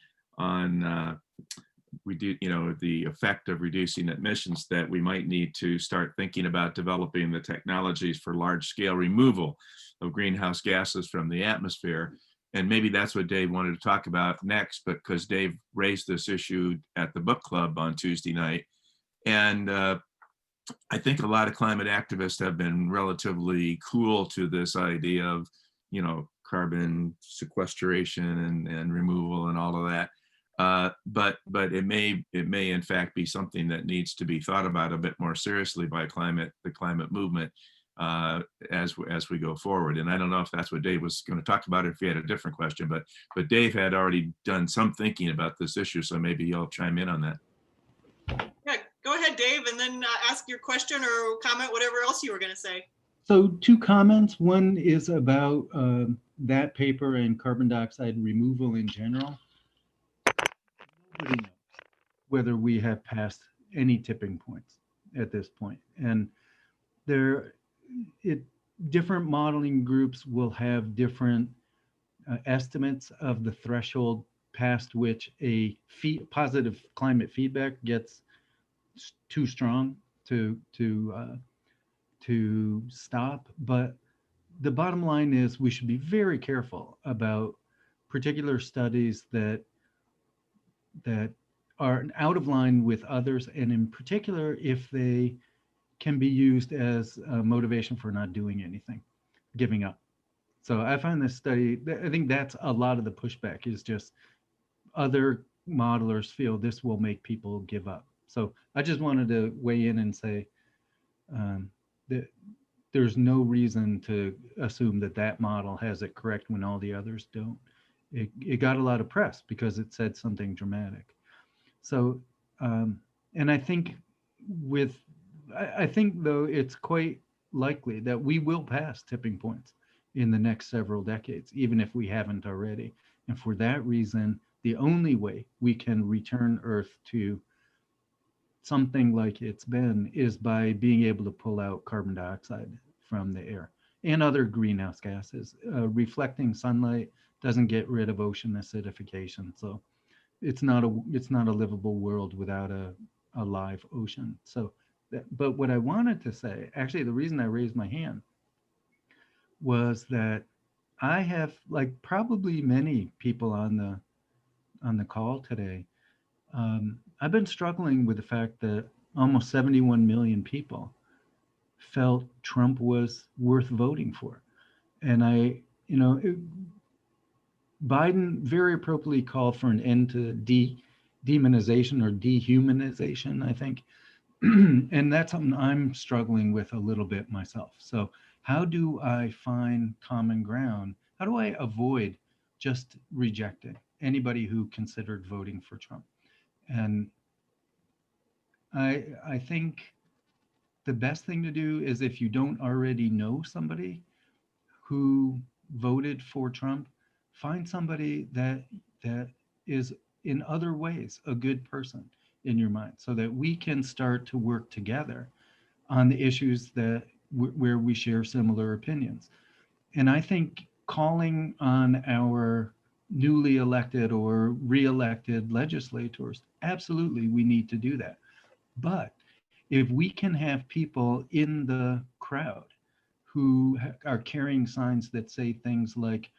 you know, the effect of reducing emissions, that we might need to start thinking about developing the technologies for large scale removal of greenhouse gases from the atmosphere. And maybe that's what Dave wanted to talk about next, but because Dave raised this issue at the book club on Tuesday night. And I think a lot of climate activists have been relatively cool to this idea of, you know, carbon sequestration and removal and all of that. But it may in fact be something that needs to be thought about a bit more seriously by the climate movement as we go forward. And I don't know if that's what Dave was going to talk about, or if he had a different question, but Dave had already done some thinking about this issue, so maybe you'll chime in on that. Yeah, go ahead, Dave, and then ask your question or comment, whatever else you were going to say. So 2 comments. One is about that paper and carbon dioxide removal in general. Nobody knows whether we have passed any tipping points at this point. And different modeling groups will have different estimates of the threshold past which a positive climate feedback gets too strong to stop. But the bottom line is we should be very careful about particular studies that are out of line with others, and in particular if they can be used as a motivation for not doing anything, giving up. So I find this study, I think that's a lot of the pushback, is just other modelers feel this will make people give up. So I just wanted to weigh in and say that there's no reason to assume that that model has it correct when all the others don't. It got a lot of press because it said something dramatic. So, and I think I think though it's quite likely that we will pass tipping points in the next several decades, even if we haven't already. And for that reason, the only way we can return Earth to something like it's been is by being able to pull out carbon dioxide from the air and other greenhouse gases. Reflecting sunlight doesn't get rid of ocean acidification. So it's not a livable world without a live ocean. So, but what I wanted to say, actually, the reason I raised my hand was that I have, like probably many people on the call today, I've been struggling with the fact that almost 71 million people felt Trump was worth voting for. And Biden very appropriately called for an end to demonization or dehumanization, I think. And that's something I'm struggling with a little bit myself. So how do I find common ground? How do I avoid just rejecting anybody who considered voting for Trump? And I think the best thing to do is, if you don't already know somebody who voted for Trump, find somebody that is in other ways a good person in your mind, so that we can start to work together on the issues that where we share similar opinions. And I think calling on our newly elected or re-elected legislators, absolutely we need to do that. But if we can have people in the crowd who are carrying signs that say things like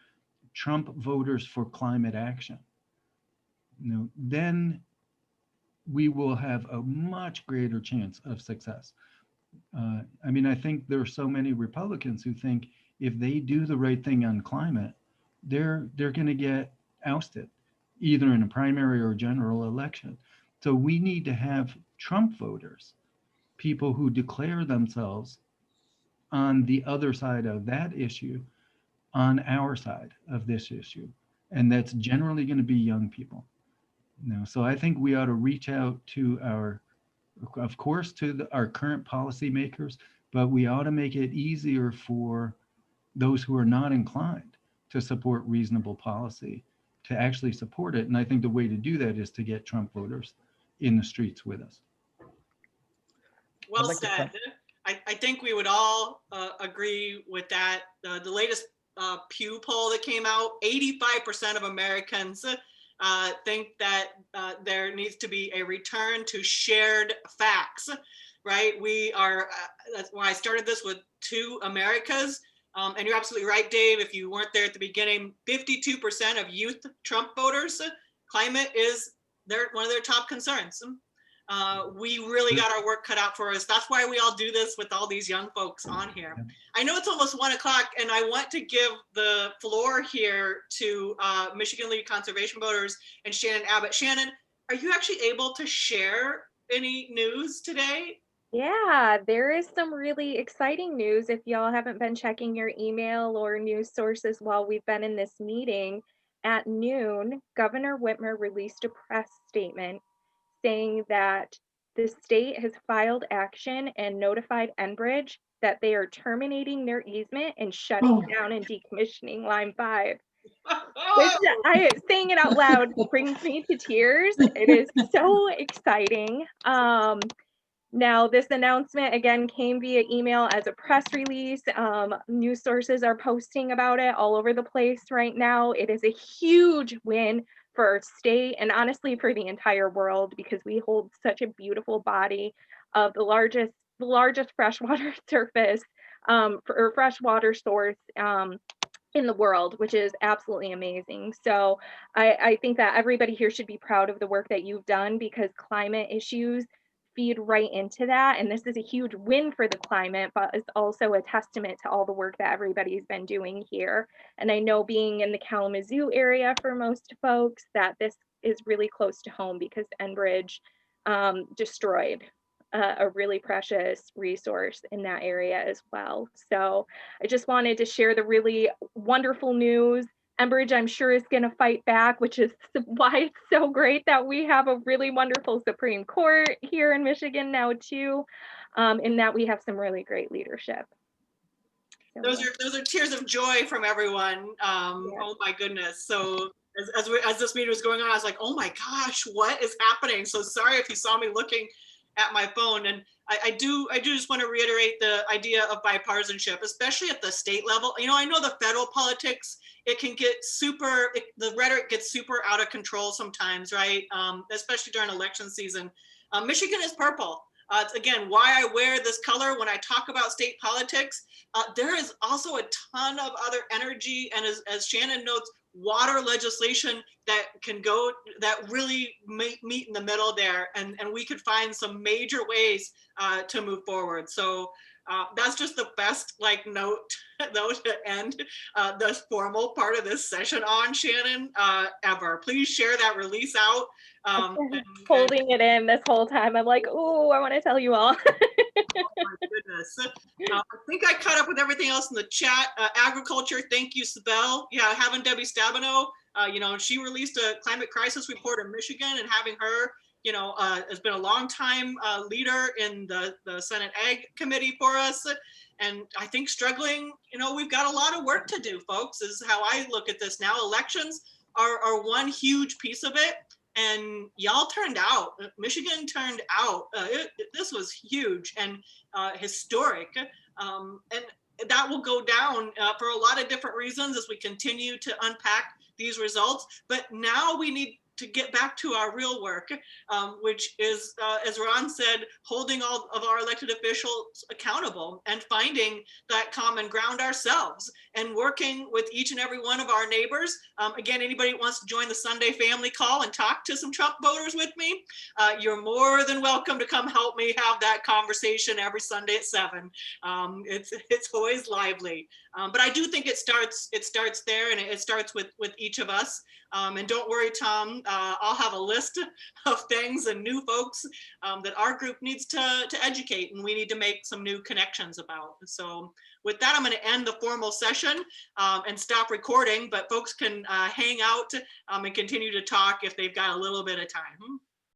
Trump voters for climate action, then we will have a much greater chance of success. I mean, I think there are so many Republicans who think if they do the right thing on climate, they're going to get ousted, either in a primary or general election. So we need to have Trump voters, people who declare themselves on the other side of that issue, on our side of this issue. And that's generally going to be young people. So I think we ought to reach out to of course, to our current policymakers, but we ought to make it easier for those who are not inclined to support reasonable policy to actually support it. And I think the way to do that is to get Trump voters in the streets with us. Well said. I think we would all agree with that. The latest Pew poll that came out, 85% of Americans think that there needs to be a return to shared facts, right? We are, that's why I started this with two Americas. And you're absolutely right, Dave. If you weren't there at the beginning, 52% of youth Trump voters, climate is one of their top concerns. We really got our work cut out for us. That's why we all do this with all these young folks on here. I know it's almost 1 o'clock, and I want to give the floor here to Michigan Lead Conservation Voters and Shannon Abbott. Shannon, are you actually able to share any news today? Yeah, there is some really exciting news. If y'all haven't been checking your email or news sources while we've been in this meeting, at noon, Governor Whitmer released a press statement saying that the state has filed action and notified Enbridge that they are terminating their easement and shutting down and decommissioning Line 5. Which saying it out loud brings me to tears. It is so exciting. Now, this announcement again came via email as a press release. News sources are posting about it all over the place right now. It is a huge win for our state and honestly for the entire world, because we hold such a beautiful body of the largest freshwater surface or freshwater source in the world, which is absolutely amazing. So I think that everybody here should be proud of the work that you've done, because climate issues feed right into that. And this is a huge win for the climate, but it's also a testament to all the work that everybody's been doing here. And I know, being in the Kalamazoo area for most folks, that this is really close to home, because Enbridge destroyed a really precious resource in that area as well. So I just wanted to share the really wonderful news. Enbridge, I'm sure, is going to fight back, which is why it's so great that we have a really wonderful Supreme Court here in Michigan now too, in that we have some really great leadership. So, Those are tears of joy from everyone. Yeah. Oh my goodness. So as this meeting was going on, I was like, oh my gosh, what is happening? So sorry if you saw me looking at my phone. And I do just want to reiterate the idea of bipartisanship, especially at the state level. You know, I know the federal politics, it can get the rhetoric gets super out of control sometimes, right? Especially during election season. Michigan is purple. It's again why I wear this color when I talk about state politics. There is also a ton of other energy, and as Shannon notes, water legislation that really meet in the middle there, and we could find some major ways to move forward. So that's just the best note to end the formal part of this session on, Shannon, ever. Please share that release out. Holding it in this whole time. I'm like, oh, I want to tell you all. Oh my goodness. I think I caught up with everything else in the chat. Agriculture, thank you, Sibel. Yeah, having Debbie Stabenow, she released a climate crisis report in Michigan, and having her, has been a long time leader in the Senate Ag Committee for us. And I think struggling, we've got a lot of work to do, folks, is how I look at this now. Elections are one huge piece of it. And y'all turned out, Michigan turned out, this was huge and historic. And that will go down for a lot of different reasons as we continue to unpack these results. But now we need to get back to our real work, which is, as Ron said, holding all of our elected officials accountable and finding that common ground ourselves and working with each and every one of our neighbors. Again, anybody who wants to join the Sunday family call and talk to some Trump voters with me, you're more than welcome to come help me have that conversation every Sunday at 7. It's always lively. But I do think it starts there, and it starts with each of us. And don't worry, Tom, I'll have a list of things and new folks that our group needs to educate, and we need to make some new connections about. So with that, I'm going to end the formal session and stop recording, but folks can hang out and continue to talk if they've got a little bit of time.